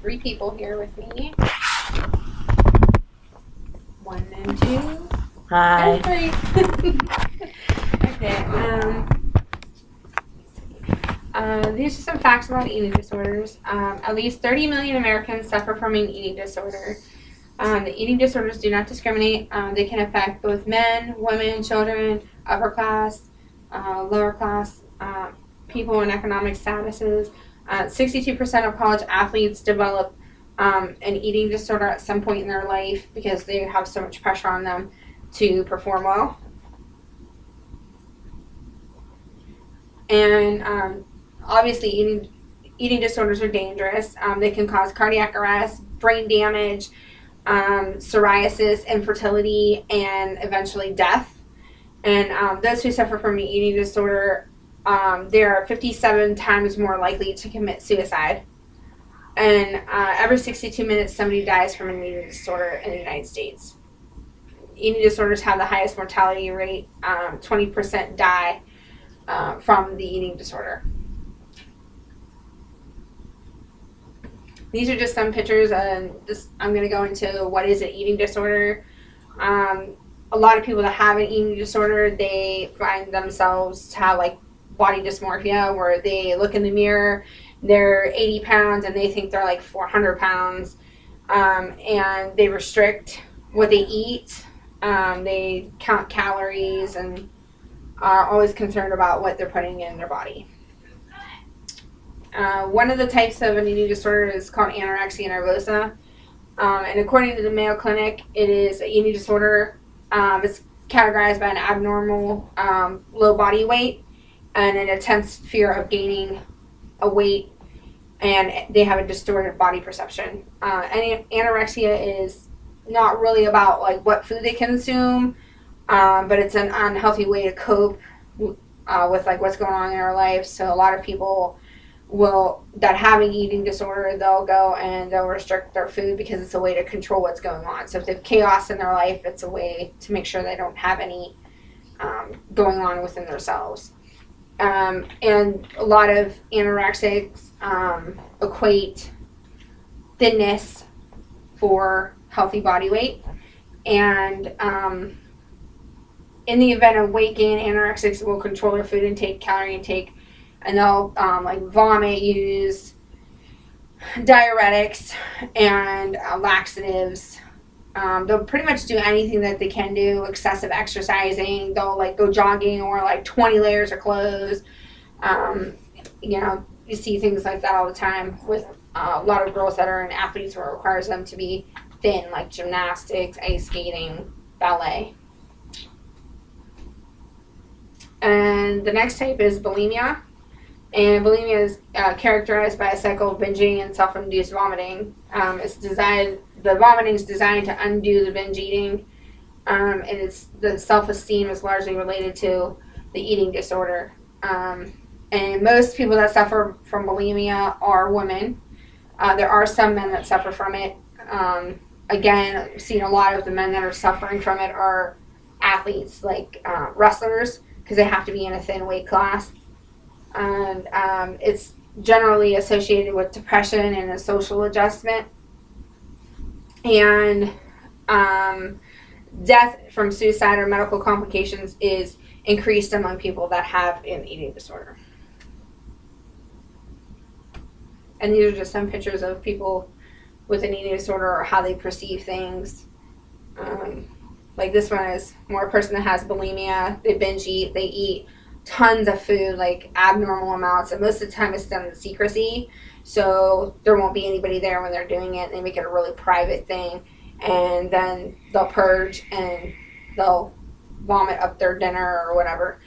3 people here with me. 1 and 2. Hi. And 3. Okay. These are some facts about eating disorders. At least 30 million Americans suffer from an eating disorder. The eating disorders do not discriminate. They can affect both men, women, children, upper class, lower class, people in economic statuses. 62% of college athletes develop an eating disorder at some point in their life because they have so much pressure on them to perform well. And obviously, eating disorders are dangerous. They can cause cardiac arrest, brain damage, psoriasis, infertility, and eventually death. And those who suffer from an eating disorder, they are 57 times more likely to commit suicide. And every 62 minutes, somebody dies from an eating disorder in the United States. Eating disorders have the highest mortality rate. 20% die from the eating disorder. These are just some pictures, and I'm going to go into what is an eating disorder. A lot of people that have an eating disorder, they find themselves to have like body dysmorphia, where they look in the mirror, they're 80 pounds, and they think they're like 400 pounds, and they restrict what they eat. They count calories and are always concerned about what they're putting in their body. One of the types of an eating disorder is called anorexia nervosa. And according to the Mayo Clinic, it is an eating disorder. It's categorized by an abnormal low body weight and an intense fear of gaining a weight, and they have a distorted body perception. Anorexia is not really about like what food they consume, but it's an unhealthy way to cope with like what's going on in their life. So a lot of people that have an eating disorder, they'll go and they'll restrict their food because it's a way to control what's going on. So if they have chaos in their life, it's a way to make sure they don't have any going on within themselves. And a lot of anorexics equate thinness for healthy body weight. And in the event of weight gain, anorexics will control their food intake, calorie intake, and they'll like vomit, use diuretics and laxatives. They'll pretty much do anything that they can do. Excessive exercising. They'll like go jogging or like 20 layers of clothes. You see things like that all the time with a lot of girls that are in athletes where it requires them to be thin, like gymnastics, ice skating, ballet. And the next type is bulimia. And bulimia is characterized by a cycle of binging and self-induced vomiting. The vomiting is designed to undo the binge eating, and the self-esteem is largely related to the eating disorder. And most people that suffer from bulimia are women. There are some men that suffer from it. Again, I've seen a lot of the men that are suffering from it are athletes, like wrestlers, because they have to be in a thin weight class. And it's generally associated with depression and a social adjustment. And death from suicide or medical complications is increased among people that have an eating disorder. And these are just some pictures of people with an eating disorder or how they perceive things. Like this one is more a person that has bulimia. They binge eat. They eat tons of food, like abnormal amounts, and most of the time it's done in secrecy, so there won't be anybody there when they're doing it. They make it a really private thing, and then they'll purge and they'll vomit up their dinner or whatever.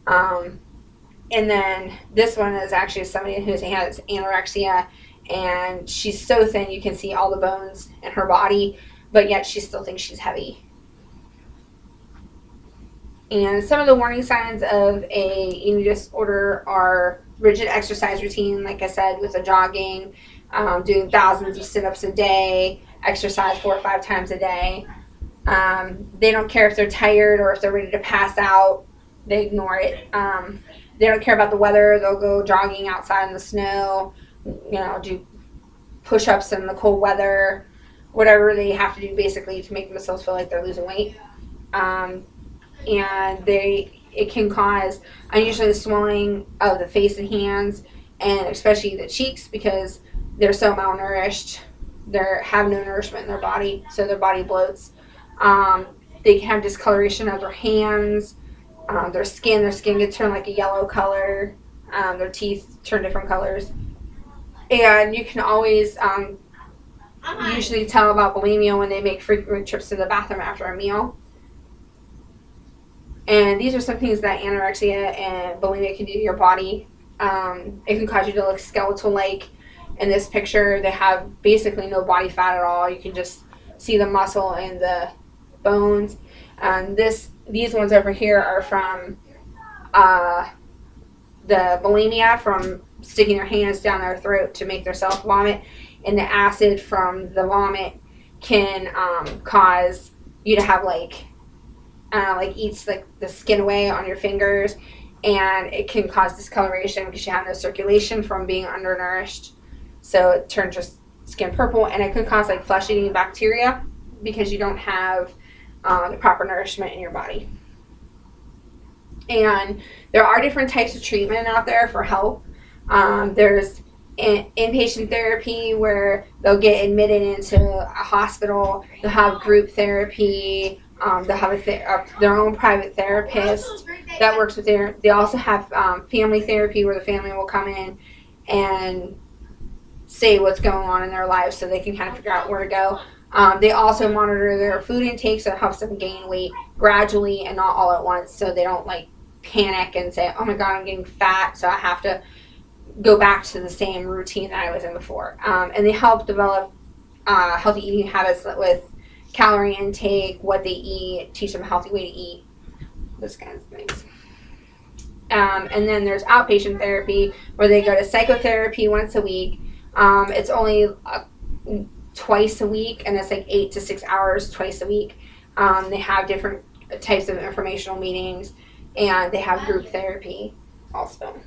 And then this one is actually somebody who has anorexia, and she's so thin you can see all the bones in her body, but yet she still thinks she's heavy. And some of the warning signs of a eating disorder are rigid exercise routine, like I said, with the jogging, doing thousands of sit-ups a day, exercise 4 or 5 times a day. They don't care if they're tired or if they're ready to pass out. They ignore it. They don't care about the weather. They'll go jogging outside in the snow, do push-ups in the cold weather, whatever they have to do basically to make themselves feel like they're losing weight. And it can cause unusually swelling of the face and hands, and especially the cheeks, because they're so malnourished. They have no nourishment in their body, so their body bloats. They can have discoloration of their hands, their skin. Their skin gets turned like a yellow color. Their teeth turn different colors. And you can always usually tell about bulimia when they make frequent trips to the bathroom after a meal. And these are some things that anorexia and bulimia can do to your body. It can cause you to look skeletal-like. In this picture, they have basically no body fat at all. You can just see the muscle and the bones. And these ones over here are from the bulimia, from sticking their hands down their throat to make themselves vomit. And the acid from the vomit can cause you to have eats like the skin away on your fingers, and it can cause discoloration because you have no circulation from being undernourished. So it turns your skin purple, and it could cause like flesh-eating bacteria because you don't have the proper nourishment in your body. And there are different types of treatment out there for help. There's inpatient therapy where they'll get admitted into a hospital. They'll have group therapy. They'll have their own private therapist that works with they also have family therapy where the family will come in and say what's going on in their lives so they can kind of figure out where to go. They also monitor their food intake, so it helps them gain weight gradually and not all at once, so they don't panic and say, oh my god, I'm getting fat, so I have to go back to the same routine that I was in before. And they help develop healthy eating habits with calorie intake, what they eat, teach them a healthy way to eat, those kinds of things. And then there's outpatient therapy where they go to psychotherapy once a week. It's only twice a week, and it's 8 to 6 hours twice a week. They have different types of informational meetings, and they have group therapy also.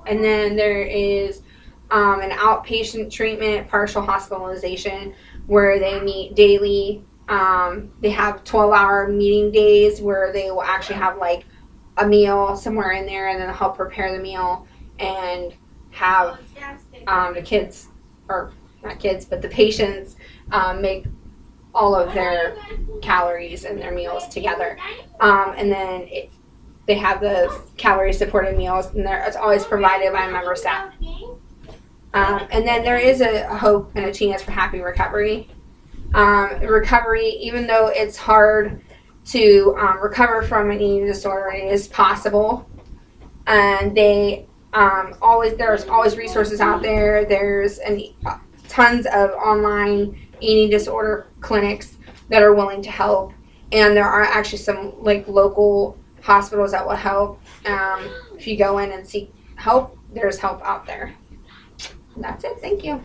And then there is an outpatient treatment, partial hospitalization, where they meet daily. They have 12-hour meeting days where they will actually have a meal somewhere in there, and then they'll help prepare the meal and have the kids, or not kids, but the patients make all of their calories and their meals together. And then they have the calorie supported meals, and it's always provided by a member staff. And then there is a hope and a chance for happy recovery. Recovery, even though it's hard to recover from an eating disorder, it is possible. And there's always resources out there. There's tons of online eating disorder clinics that are willing to help, and there are actually some local hospitals that will help. If you go in and seek help, there's help out there. And that's it. Thank you.